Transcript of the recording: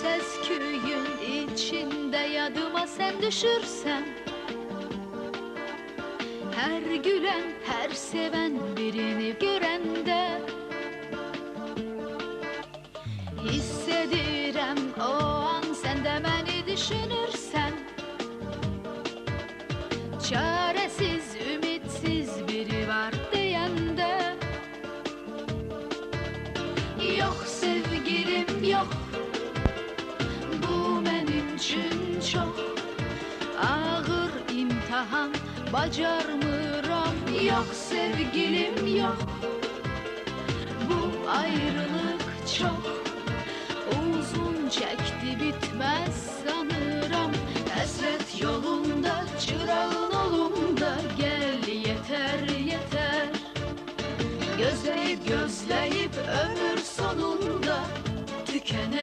ses köyün içinde yadıma sen düşürsen, her gülen, her seven birini görende hissedirem o an sen de beni düşünürsen. Çaresiz, ümitsiz biri var diyende, yok sevgilim yok, bu benim için çok ağır imtihan, bacarmıram. Yok sevgilim yok, bu ayrılık çok uzun çekti.